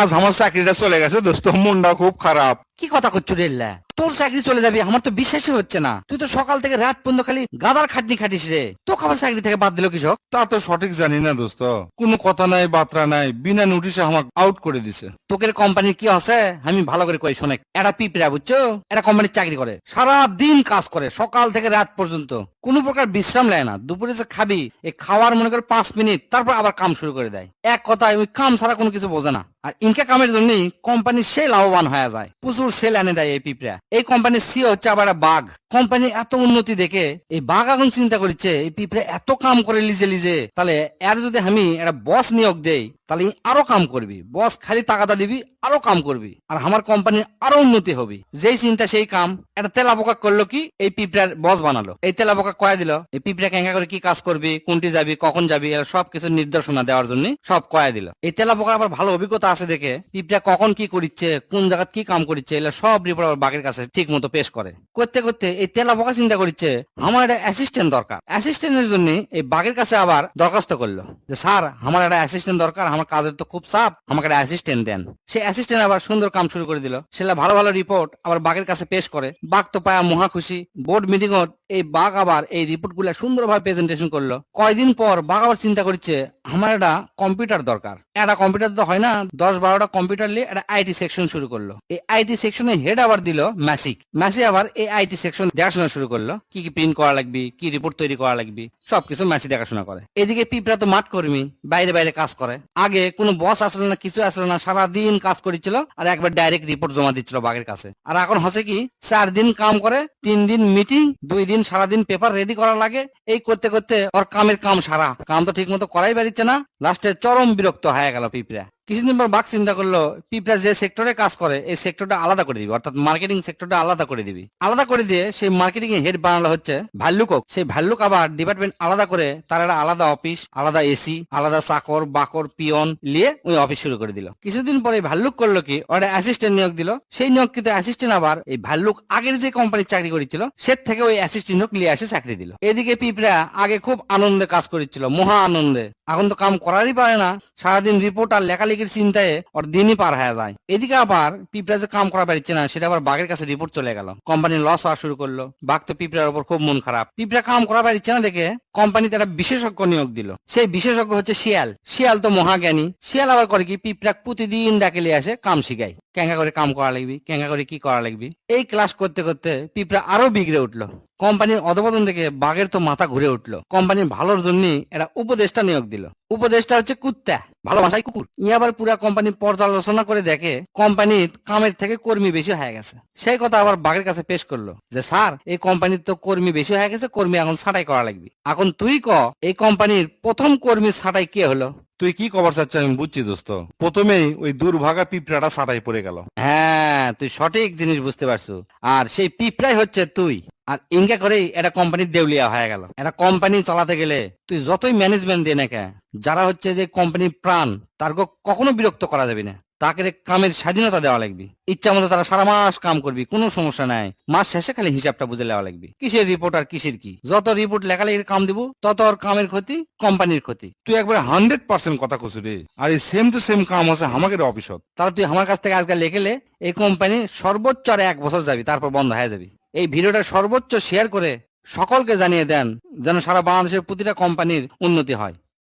আজ আমার চাকরিটা চলে গেছে দোস্ত, মনটা খুব খারাপ। কি কথা করছো রেল্লা? তোর চাকরি চলে যাবে আমার তো বিশ্বাসই হচ্ছে না। তুই তো সকাল থেকে রাত পর্যন্ত খালি গাদার খাটনি খাটিস রে। তোকে আবার চাকরি থেকে বাদ দিল কৃষক? তা তো সঠিক জানি না দোস্ত, কোনো কথা নাই বার্তা নাই, বিনা নোটিশে আমাকে আউট করে দিছে। তোকের কোম্পানির কি আছে আমি ভালো করে কই শোনে। এটা পিঁপড়া বুঝছো, এটা কোম্পানির চাকরি করে, সারা দিন কাজ করে সকাল থেকে রাত পর্যন্ত, কোনো প্রকার বিশ্রাম নেয় না। দুপুরে যে খাবি এই খাওয়ার মনে করে 5 মিনিট, তারপর আবার কাম শুরু করে দেয়। এক কথায় ওই কাম ছাড়া কোনো কিছু বোঝে না। আর ইনকা কামের জন্যই কোম্পানি সে লাভবান হয়ে যায়, প্রচুর সেল এনে দেয় এই পিঁপড়া। এই কোম্পানির সিও হচ্ছে আবার একটা বাঘ। কোম্পানির এত উন্নতি দেখে এই বাঘ এখন চিন্তা করছে এই পিঁপড়া এত কাম করে লিজে লিজে, তাহলে এর যদি আমি একটা বস নিয়োগ দেই তাহলে আরো কাম করবি। বস খালি টাকাটা দিবি, আরো কাম করবি, আর আমার কোম্পানির আরো উন্নতি হবে। যেই চিন্তা সেই কাম। একটা তেলা বোকা করলো কি, এই পিঁপড়ার বস বানালো। এই তেলা বোকা কয়া দিল এই পিঁপড়া কেঙ্গা করে কি কাজ করবি, কোনটি যাবি, কখন যাবি, এর সবকিছু নির্দেশনা দেওয়ার জন্য সব কয়া দিল। এই তেলা বোকার আবার ভালো অভিজ্ঞতা আছে দেখে পিঁপড়া কখন কি করিচ্ছে, কোন জায়গা কি কাম করিচ্ছে, এগুলো সব রিপোর্ট আবার বাঘের কাছে ঠিক মতো পেশ করে। করতে করতে এই তেলা বোকা চিন্তা করছে আমার একটা অ্যাসিস্ট্যান্ট দরকার। অ্যাসিস্ট্যান্টের জন্য এই বাঘের কাছে আবার দরখাস্ত করলো যে স্যার আমার একটা অ্যাসিস্ট্যান্ট দরকার, আমার কাজের তো খুব চাপ, আমাকে একটা অ্যাসিস্ট্যান্ট দেন। সে অ্যাসিস্ট্যান্ট আবার সুন্দর কাম শুরু করে দিল। সেটা ভালো ভালো রিপোর্ট আবার বাঘের কাছে পেশ করে। বাঘ তো পায়া মহা খুশি। বোর্ড মিটিং এই বাঘ আবার এই রিপোর্ট গুলা সুন্দরভাবে প্রেজেন্টেশন করলো। কয়দিন পর বাঘ আবার চিন্তা করছে আমার একটা কম্পিউটার দরকার। একটা কম্পিউটার তো হয় না, 10-12টা কম্পিউটার নিয়ে একটা আইটি সেকশন শুরু করলো। এই আইটি সেকশনে হেড আবার দিল ম্যাসিক। ম্যাসি আবার এই আইটি সেকশন দেখাশোনা শুরু করলো, কি কি প্রিন্ট করা লাগবে, কি রিপোর্ট তৈরি করা লাগবে, সবকিছু ম্যাসি দেখাশোনা করে। এদিকে পিঁপড়া তো মাঠ কর্মী, বাইরে বাইরে কাজ করে। আগে কোনো বস আসলো না, কিছু আসলো না, সারাদিন কাজ করেছিল আর একবার ডাইরেক্ট রিপোর্ট জমা দিচ্ছিল বাঘের কাছে। আর এখন হচ্ছে কি 4 দিন কাম করে, 3 দিন মিটিং, 2 দিন সারাদিন পেপার রেডি করা লাগে। এই করতে করতে ওর কামের কাম সারা, কাম তো ঠিক মতো করাই পারিচ্ছে না। লাস্টে চরম বিরক্ত হয়ে গেল পিঁপড়া। কিছুদিন পর বাঘ চিন্তা করলো পিঁপড়া যে সেক্টরে কাজ করে এই সেক্টরটা আলাদা করে দিবি, অর্থাৎ মার্কেটিং সেক্টরটা আলাদা করে দিবি। আলাদা করে দিয়ে সেই মার্কেটিং এর হেড বানালো হচ্ছে ভাল্লুক। সেই ভাল্লুক আবার ডিপার্টমেন্ট আলাদা করে তার একটা আলাদা অফিস, আলাদা এসি, আলাদা চাকর বাকর পিয়ন নিয়ে ওই অফিস শুরু করে দিল। কিছুদিন পরে ভাল্লুক করলো কি ওরা অ্যাসিস্ট্যান্ট নিয়োগ দিল। সেই নিয়োগ কিন্তু অ্যাসিস্ট্যান্ট আবার এই ভাল্লুক আগের যে কোম্পানির চাকরি করেছিল সে থেকে ওই অ্যাসিস্ট্যান্ট নিয়োগ নিয়ে এসে চাকরি দিল। এদিকে পিঁপড়া আগে খুব আনন্দে কাজ করেছিল, মহা আনন্দে। এখন তো কাম করারই পারে না, সারাদিন রিপোর্ট আর লেখালেখির চিন্তায় ওর দিনই পার হয়ে যায়। এদিকে আবার পিঁপড়া যে কাম করা পারছে না সেটা আবার বাঘের কাছে রিপোর্ট চলে গেল। কোম্পানির লস হওয়া শুরু করলো। বাঘ তো পিঁপড়ার উপর খুব মন খারাপ। পিঁপড়া কাম করা পারছে না দেখে কোম্পানিতে একটা বিশেষজ্ঞ নিয়োগ দিল। সেই বিশেষজ্ঞ হচ্ছে শিয়াল। শিয়াল তো মহাজ্ঞানী। শিয়াল আবার করে কি পিঁপড়া প্রতিদিন ডাকে নিয়ে আসে, কাম শিখায়, কেঙ্গা করে কাম করা লাগবে, কেঙ্গা করে কি করা লাগবে। এই ক্লাস করতে করতে পিঁপড়া আরো বিগড়ে উঠলো। কোম্পানির অধপতন থেকে বাঘের তো মাথা ঘুরে উঠলো। কোম্পানির ভালোর জন্য একটা উপদেষ্টা নিয়োগ দিল। উপদেষ্টা হচ্ছে কুত্তা, ভালো ভাষায় কুকুর। ই আবার পুরা কোম্পানি পর্যালোচনা করে দেখে কোম্পানির কামের থেকে কর্মী বেশি হয়ে গেছে। সেই কথা আবার বাঘের কাছে পেশ করলো যে স্যার এই কোম্পানির তো কর্মী বেশি হয়ে গেছে, কর্মী এখন ছাঁটাই করা লাগবে। এখন তুই ক এই কোম্পানির প্রথম কর্মী ছাঁটাই কে হলো? তুই কি খবর চাচ্ছ আমি বুঝছি দোস্ত, প্রথমেই ওই দুর্ভাগা পিঁপড়াটা ছাটাই পড়ে গেল। হ্যাঁ, তুই সঠিক জিনিস বুঝতে পারছো। আর সেই পিঁপড়াই হচ্ছে তুই। আর ইনকা করেই এটা কোম্পানির দেউলিয়া হয়ে গেল। একটা কোম্পানি চালাতে গেলে তুই যতই ম্যানেজমেন্ট দিয়ে না কেন, যারা হচ্ছে যে কোম্পানির প্রাণ, তার কখনো বিরক্ত করা যাবে না। তাকে কামের স্বাধীনতা দেওয়া লাগবে। ইচ্ছা মতো তারা সারা মাস কাম করবি, কোনো সমস্যা নাই। মাস শেষে খালি হিসাবটা বুঝে নেওয়া লাগবে, কিসের রিপোর্ট আর কিসের কি। যত রিপোর্ট লেখালেখির কাম দিব তত ওর কামের ক্ষতি, কোম্পানির ক্ষতি। তুই একবার 100% কথা কছু রে। আর এই সেম টু সেম কাম আছে আমাদের অফিসত। তাহলে তুই আমার কাছ থেকে আজকাল লেখেলে এই কোম্পানি সর্বোচ্চ আর 1 বছর যাবি, তারপর বন্ধ হয়ে যাবি। এই ভিডিওটা সর্বোচ্চ শেয়ার করে সকলকে জানিয়ে দেন যেন সারা বাংলাদেশের প্রতিটা কোম্পানির উন্নতি হয়।